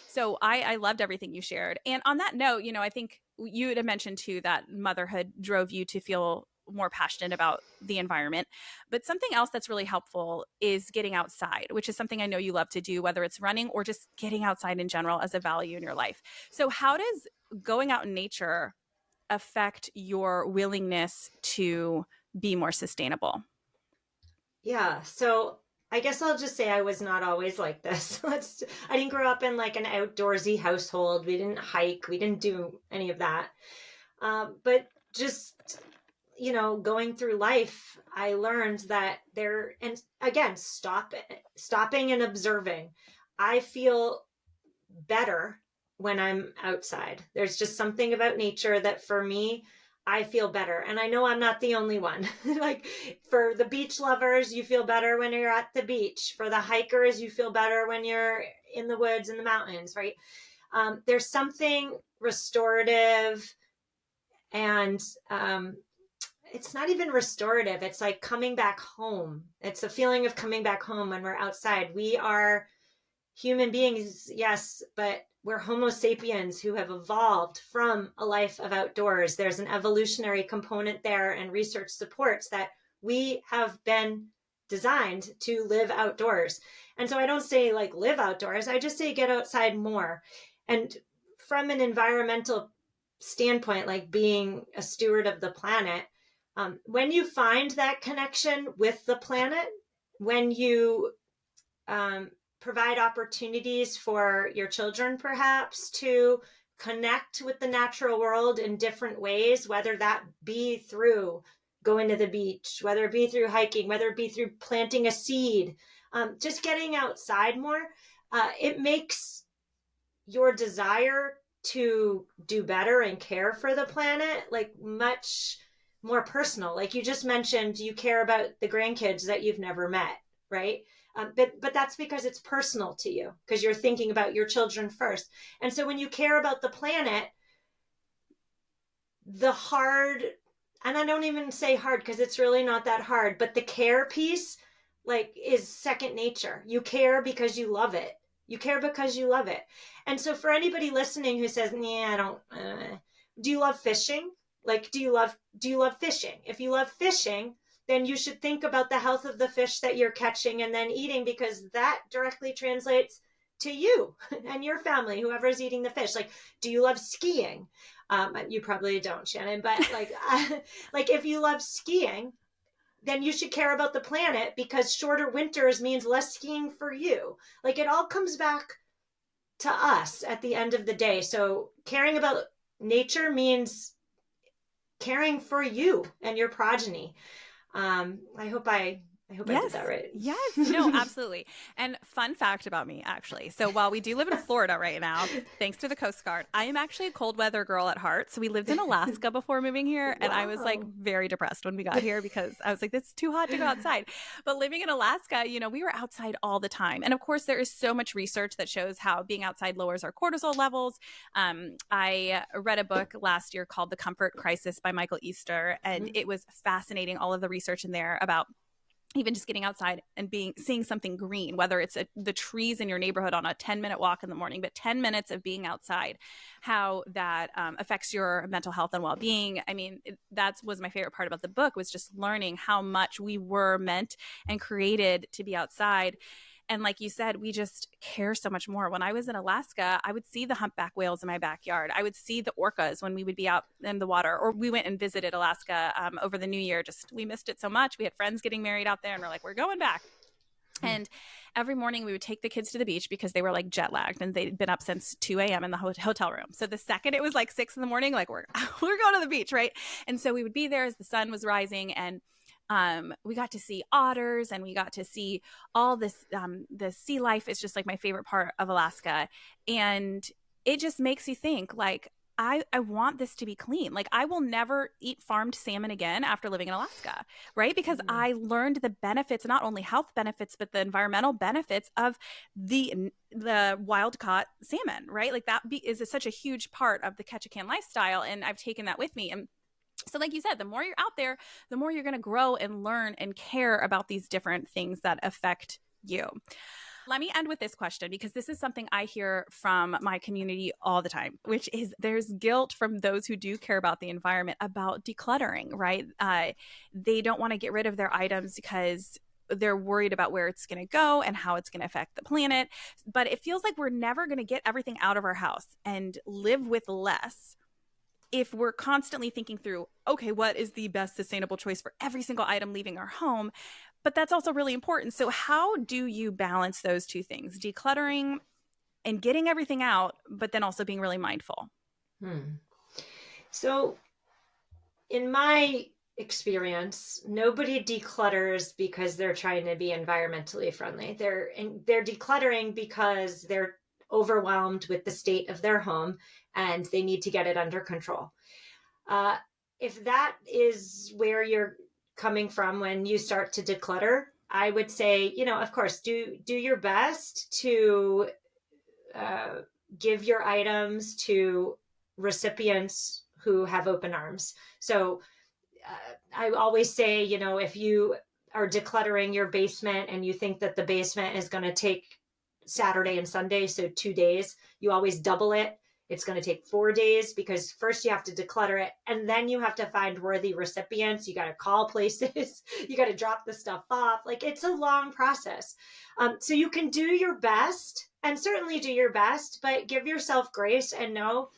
So I loved everything you shared. And on that note, I think you had mentioned too that motherhood drove you to feel more passionate about the environment. But something else that's really helpful is getting outside, which is something I know you love to do, whether it's running or just getting outside in general as a value in your life. So how does going out in nature affect your willingness to be more sustainable? Yeah. So I guess I'll just say I was not always like this. I didn't grow up in like an outdoorsy household. We didn't hike. We didn't do any of that. But just, going through life, I learned that and again, stopping and observing. I feel better when I'm outside. There's just something about nature that for me, I feel better. And I know I'm not the only one. Like for the beach lovers, you feel better when you're at the beach. For the hikers, you feel better when you're in the woods and the mountains, right? There's something restorative and it's not even restorative. It's like coming back home. It's a feeling of coming back home when we're outside. We are human beings, yes, but we're Homo sapiens who have evolved from a life of outdoors. There's an evolutionary component there, and research supports that we have been designed to live outdoors. And so I don't say like live outdoors, I just say get outside more. And from an environmental standpoint, like being a steward of the planet, when you find that connection with the planet, when you provide opportunities for your children perhaps to connect with the natural world in different ways, whether that be through going to the beach, whether it be through hiking, whether it be through planting a seed, just getting outside more, it makes your desire to do better and care for the planet like much more personal. Like you just mentioned, you care about the grandkids that you've never met, right? But that's because it's personal to you, because you're thinking about your children first. And so when you care about the planet, the hard, and I don't even say hard because it's really not that hard, but the care piece like is second nature. You care because you love it. You care because you love it. And so for anybody listening who says, "Yeah, I don't," do you love fishing? Like, do you love fishing? If you love fishing, then you should think about the health of the fish that you're catching and then eating, because that directly translates to you and your family, whoever's eating the fish. Like, do you love skiing? You probably don't, Shannon, but like, like if you love skiing, then you should care about the planet, because shorter winters means less skiing for you. Like it all comes back to us at the end of the day. So caring about nature means caring for you and your progeny. I hope I Yes. did that right. Yes. No, absolutely. And fun fact about me, actually. So while we do live in Florida right now, thanks to the Coast Guard, I am actually a cold weather girl at heart. So we lived in Alaska before moving here. And I was like very depressed when we got here because I was like, it's too hot to go outside. But living in Alaska, we were outside all the time. And of course, there is so much research that shows how being outside lowers our cortisol levels. I read a book last year called The Comfort Crisis by Michael Easter. And it was fascinating, all of the research in there about even just getting outside and seeing something green, whether it's the trees in your neighborhood on a 10-minute walk in the morning, but 10 minutes of being outside, how that affects your mental health and well-being. I mean, that was my favorite part about the book, was just learning how much we were meant and created to be outside. And like you said, we just care so much more. When I was in Alaska, I would see the humpback whales in my backyard. I would see the orcas when we would be out in the water, or we went and visited Alaska over the New Year. We missed it so much. We had friends getting married out there and we're like, we're going back. And every morning we would take the kids to the beach because they were like jet lagged and they'd been up since 2 a.m. in the hotel room. So the second it was like 6 in the morning, like we're going to the beach, right? And so we would be there as the sun was rising, and we got to see otters and we got to see all this, the sea life is just like my favorite part of Alaska. And it just makes you think like, I want this to be clean. Like, I will never eat farmed salmon again after living in Alaska, right? Because I learned the benefits, not only health benefits, but the environmental benefits of the wild caught salmon, right? Like that is such a huge part of the catch a can lifestyle. And I've taken that with me. And so like you said, the more you're out there, the more you're going to grow and learn and care about these different things that affect you. Let me end with this question, because this is something I hear from my community all the time, which is there's guilt from those who do care about the environment about decluttering, right? They don't want to get rid of their items because they're worried about where it's going to go and how it's going to affect the planet. But it feels like we're never going to get everything out of our house and live with less if we're constantly thinking through, okay, what is the best sustainable choice for every single item leaving our home? But that's also really important. So how do you balance those two things, decluttering and getting everything out, but then also being really mindful? So in my experience, nobody declutters because they're trying to be environmentally friendly. They're decluttering because they're overwhelmed with the state of their home and they need to get it under control. If that is where you're coming from when you start to declutter, I would say, of course, do your best to give your items to recipients who have open arms. So I always say, if you are decluttering your basement and you think that the basement is going to take Saturday and Sunday, so 2 days, you always double it. It's going to take 4 days, because first you have to declutter it, and then you have to find worthy recipients. You got to call places, you got to drop the stuff off. Like, it's a long process. So you can do your best, and certainly do your best, but give yourself grace and know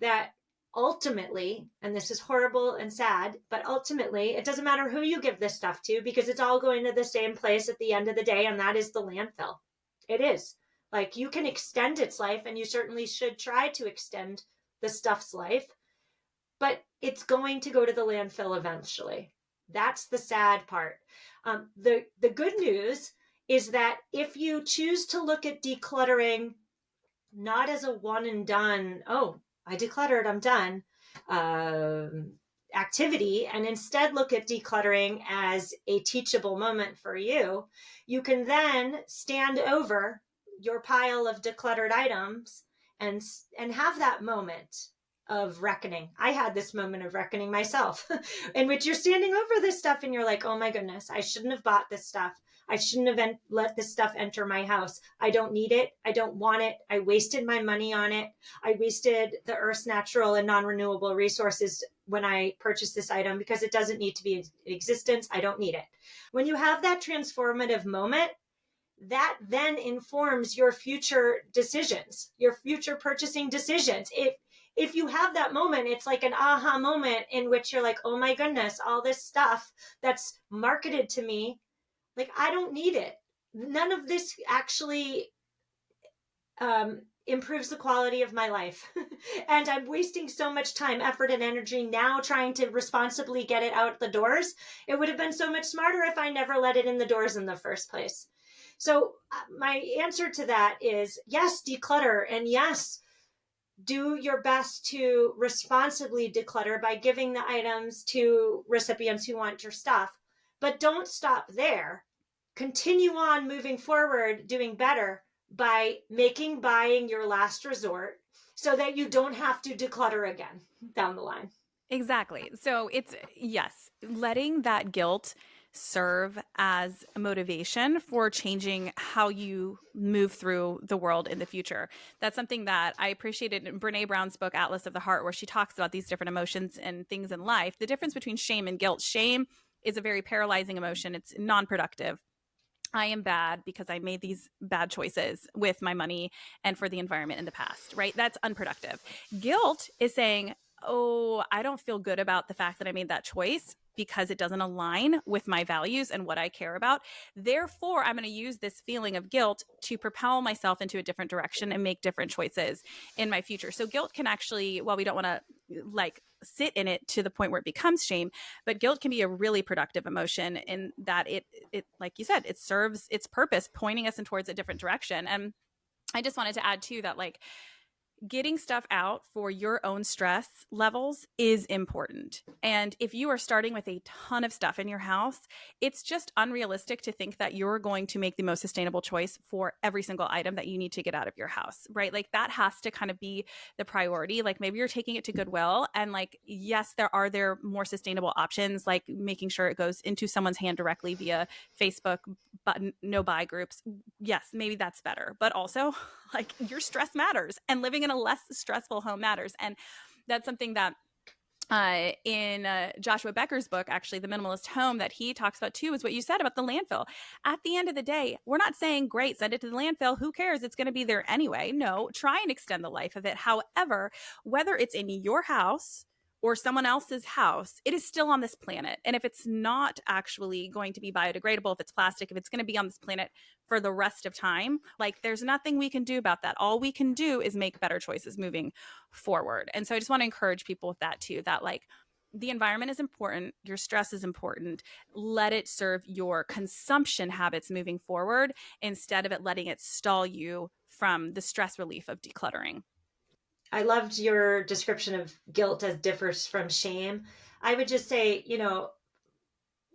that ultimately, and this is horrible and sad, but ultimately it doesn't matter who you give this stuff to, because it's all going to the same place at the end of the day, and that is the landfill. It is. Like, you can extend its life, and you certainly should try to extend the stuff's life, but it's going to go to the landfill eventually. That's the sad part. The good news is that if you choose to look at decluttering not as a one and done, oh, I decluttered, I'm done, activity, and instead look at decluttering as a teachable moment for you, you can then stand over your pile of decluttered items and have that moment of reckoning. I had this moment of reckoning myself in which you're standing over this stuff and you're like, oh my goodness, I shouldn't have bought this stuff. I shouldn't have let this stuff enter my house. I don't need it. I don't want it. I wasted my money on it. I wasted the Earth's natural and non-renewable resources when I purchased this item, because it doesn't need to be in existence. I don't need it. When you have that transformative moment, that then informs your future decisions, your future purchasing decisions. If you have that moment, it's like an aha moment in which you're like, oh my goodness, all this stuff that's marketed to me, like, I don't need it. None of this actually improves the quality of my life. And I'm wasting so much time, effort, and energy now trying to responsibly get it out the doors. It would have been so much smarter if I never let it in the doors in the first place. So my answer to that is yes, declutter. And yes, do your best to responsibly declutter by giving the items to recipients who want your stuff. But don't stop there. Continue on moving forward, doing better by making buying your last resort so that you don't have to declutter again down the line. Exactly. So it's, yes, letting that guilt serve as a motivation for changing how you move through the world in the future. That's something that I appreciated in Brene Brown's book, Atlas of the Heart, where she talks about these different emotions and things in life. The difference between shame and guilt. Shame is a very paralyzing emotion. It's non-productive. I am bad because I made these bad choices with my money and for the environment in the past, right? That's unproductive. Guilt is saying, oh, I don't feel good about the fact that I made that choice because it doesn't align with my values and what I care about. Therefore, I'm going to use this feeling of guilt to propel myself into a different direction and make different choices in my future. So guilt can actually, while we don't want to like sit in it to the point where it becomes shame, but guilt can be a really productive emotion in that it like you said, it serves its purpose, pointing us in towards a different direction. And I just wanted to add too that, like, getting stuff out for your own stress levels is important. And if you are starting with a ton of stuff in your house, it's just unrealistic to think that you're going to make the most sustainable choice for every single item that you need to get out of your house, right? Like that has to kind of be the priority. Like maybe you're taking it to Goodwill and like, yes, there are more sustainable options, like making sure it goes into someone's hand directly via Facebook button, no buy groups. Yes, maybe that's better. But also like your stress matters and living in a less stressful home matters. And that's something that in Joshua Becker's book, actually, The Minimalist Home, that he talks about too, is what you said about the landfill. At the end of the day, we're not saying, great, send it to the landfill. Who cares? It's going to be there anyway. No, try and extend the life of it. However, whether it's in your house or someone else's house, it is still on this planet. And if it's not actually going to be biodegradable, if it's plastic, if it's going to be on this planet for the rest of time, like there's nothing we can do about that. All we can do is make better choices moving forward. And so I just want to encourage people with that too, that like the environment is important, your stress is important. Let it serve your consumption habits moving forward instead of it letting it stall you from the stress relief of decluttering. I loved your description of guilt as differs from shame. I would just say,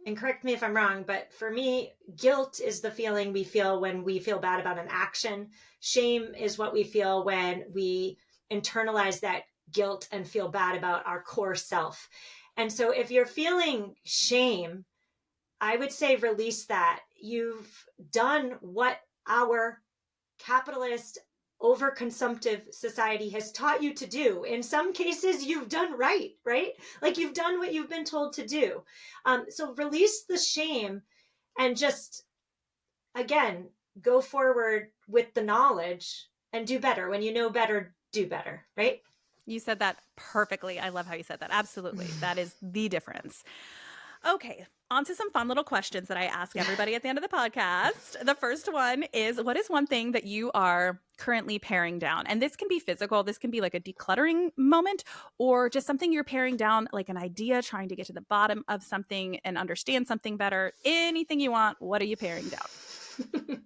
and correct me if I'm wrong, but for me, guilt is the feeling we feel when we feel bad about an action. Shame is what we feel when we internalize that guilt and feel bad about our core self. And so if you're feeling shame, I would say release that. You've done what our capitalist overconsumptive society has taught you to do. In some cases, you've done right? Like you've done what you've been told to do. So release the shame and just, again, go forward with the knowledge and do better. When you know better, do better, right? You said that perfectly. I love how you said that. Absolutely. That is the difference. Okay, on to some fun little questions that I ask everybody at the end of the podcast. The first one is, what is one thing that you are currently paring down? And this can be physical. This can be like a decluttering moment or just something you're paring down, like an idea, trying to get to the bottom of something and understand something better. Anything you want. What are you paring down?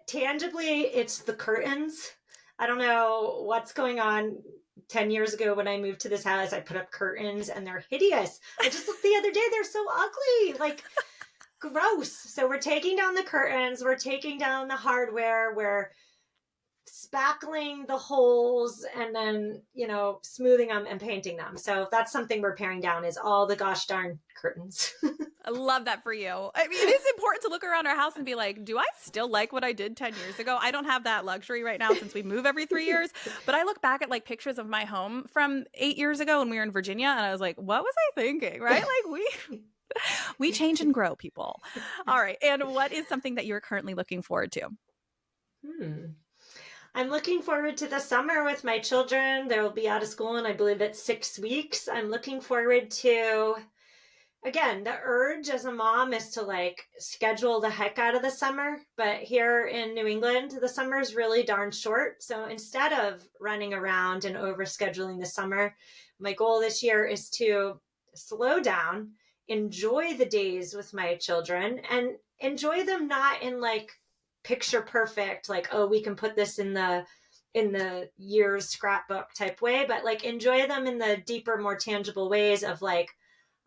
Tangibly, it's the curtains. I don't know what's going on. 10 years ago when I moved to this house, I put up curtains and they're hideous. I just looked the other day, they're so ugly, like gross. So we're taking down the curtains, we're taking down the hardware, we're spackling the holes and then, smoothing them and painting them. So that's something we're paring down, is all the gosh darn curtains. I love that for you. I mean, it is important to look around our house and be like, do I still like what I did 10 years ago? I don't have that luxury right now since we move every 3 years. But I look back at like pictures of my home from 8 years ago when we were in Virginia and I was like, what was I thinking? Right? Like we change and grow, people. All right. And what is something that you're currently looking forward to? I'm looking forward to the summer with my children. They'll be out of school in, I believe, it's 6 weeks. I'm looking forward to, again, the urge as a mom is to like schedule the heck out of the summer. But here in New England, the summer is really darn short. So instead of running around and overscheduling the summer, my goal this year is to slow down, enjoy the days with my children, and enjoy them not in like picture perfect, like, oh, we can put this in the year's scrapbook type way, but like enjoy them in the deeper, more tangible ways of like,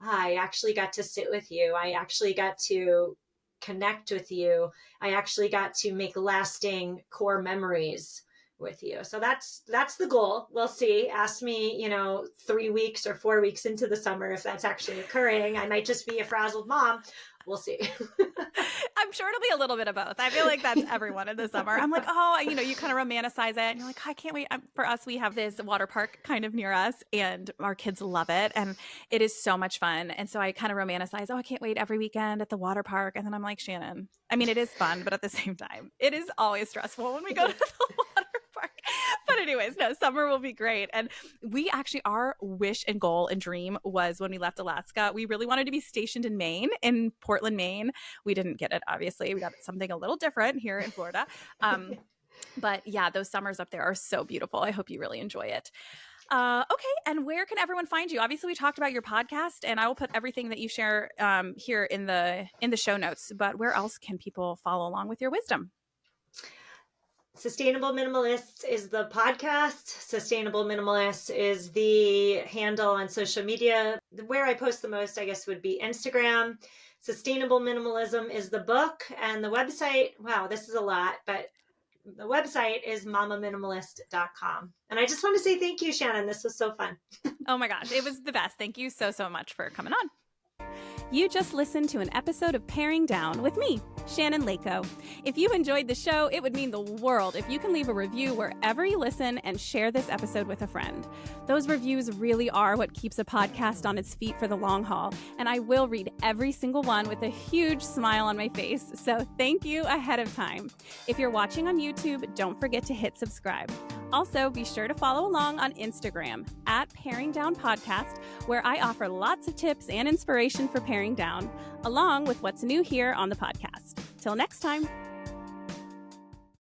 I actually got to sit with you. I actually got to connect with you. I actually got to make lasting core memories with you. So that's the goal. We'll see. Ask me, 3 weeks or 4 weeks into the summer if that's actually occurring. I might just be a frazzled mom. We'll see. I'm sure it'll be a little bit of both. I feel like that's everyone in the summer. I'm like, oh, you kind of romanticize it. And you're like, I can't wait. For us, we have this water park kind of near us and our kids love it. And it is so much fun. And so I kind of romanticize, oh, I can't wait every weekend at the water park. And then I'm like, Shannon, I mean, it is fun, but at the same time, it is always stressful when we go to the water park. But anyways, no, summer will be great. And we actually, our wish and goal and dream was when we left Alaska, we really wanted to be stationed in Maine, in Portland, Maine. We didn't get it, obviously. We got something a little different here in Florida. But yeah, those summers up there are so beautiful. I hope you really enjoy it. Okay. And where can everyone find you? Obviously, we talked about your podcast and I will put everything that you share here in the show notes. But where else can people follow along with your wisdom? Sustainable Minimalists is the podcast. Sustainable Minimalists is the handle on social media. Where I post the most, I guess, would be Instagram. Sustainable Minimalism is the book, and the website, wow, this is a lot, but the website is mamaminimalist.com. And I just want to say thank you, Shannon. This was so fun. Oh my gosh, it was the best. Thank you so much for coming on. You just listened to an episode of Paring Down with me, Shannon Leyko. If you enjoyed the show, it would mean the world if you can leave a review wherever you listen and share this episode with a friend. Those reviews really are what keeps a podcast on its feet for the long haul, and I will read every single one with a huge smile on my face, so thank you ahead of time. If you're watching on YouTube, don't forget to hit subscribe. Also, be sure to follow along on Instagram at Paring Down Podcast, where I offer lots of tips and inspiration for paring down, along with what's new here on the podcast. Till next time.